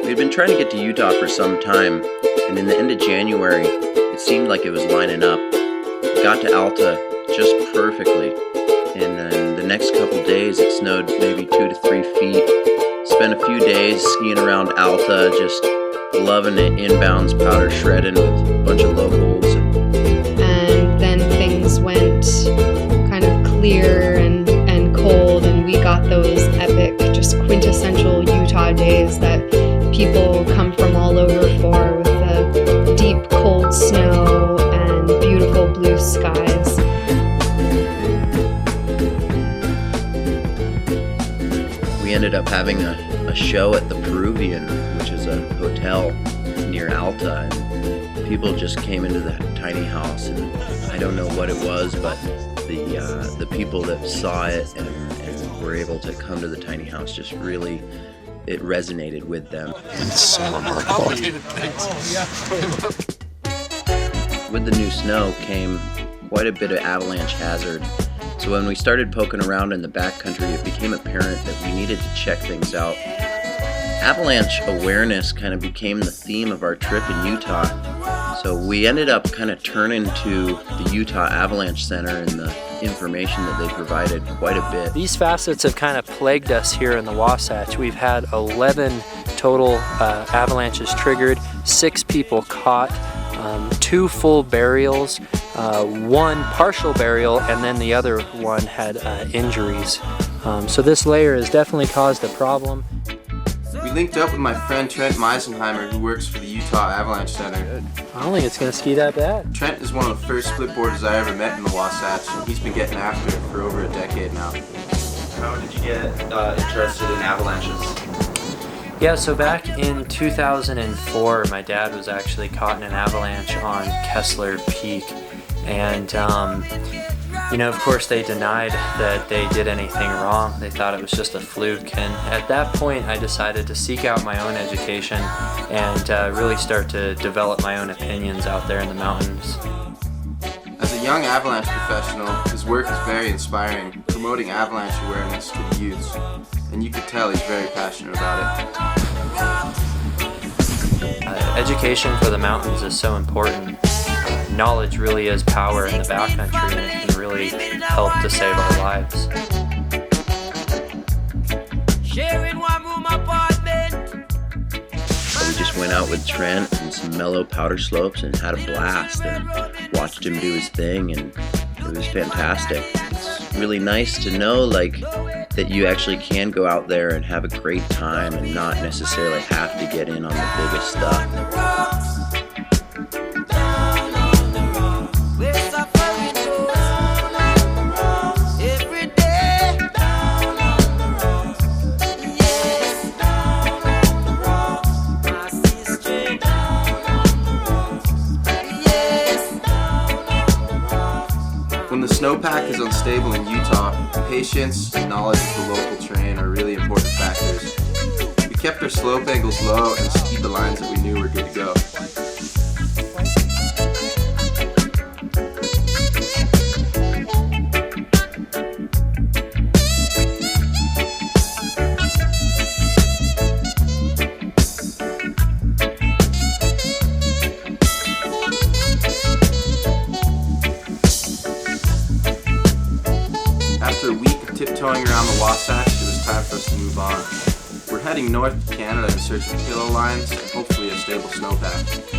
We had been trying to get to Utah for some time, and in the end of January, it seemed like it was lining up. We got to Alta just perfectly, and then the next couple days it snowed maybe 2 to 3 feet. Spent a few days skiing around Alta, just loving it, inbounds, powder shredding with a bunch of locals. And then things went kind of clear and cold, and we got those epic, just quintessential Utah days that people come from all over for, with the deep cold snow and beautiful blue skies. We ended up having a show at the Peruvian, which is a hotel near Alta, and people just came into that tiny house, and I don't know what it was, but the people that saw it and were able to come to the tiny house just really, it resonated with them. It's so remarkable. With the new snow came quite a bit of avalanche hazard. So when we started poking around in the backcountry, it became apparent that we needed to check things out. Avalanche awareness kind of became the theme of our trip in Utah. So we ended up kind of turning to the Utah Avalanche Center and the information that they provided quite a bit. These facets have kind of plagued us here in the Wasatch. We've had 11 total avalanches triggered, 6 people caught, 2 full burials, 1 partial burial, and then the other one had injuries. So this layer has definitely caused a problem. We linked up with my friend Trent Meisenheimer, who works for the Utah Avalanche Center. I don't think it's going to ski that bad. Trent is one of the first splitboarders I ever met in the Wasatch, and he's been getting after it for over a decade now. How did you get interested in avalanches? Yeah, so back in 2004, my dad was actually caught in an avalanche on Kessler Peak, and you know, of course they denied that they did anything wrong. They thought it was just a fluke, and at that point I decided to seek out my own education and really start to develop my own opinions out there in the mountains. As a young avalanche professional, his work is very inspiring, promoting avalanche awareness to the youths, and you could tell he's very passionate about it. Education for the mountains is so important. Knowledge really is power in the backcountry, and it can really help to save our lives. We just went out with Trent and some mellow powder slopes and had a blast and watched him do his thing, and it was fantastic. It's really nice to know that you actually can go out there and have a great time and not necessarily have to get in on the biggest stuff. When the snowpack is unstable in Utah, patience and knowledge of the local terrain are really important factors. We kept our slope angles low and skied the lines that we knew were good to go. After a week of tiptoeing around the Wasatch, it was time for us to move on. We're heading north to Canada in search of pillow lines and hopefully a stable snowpack.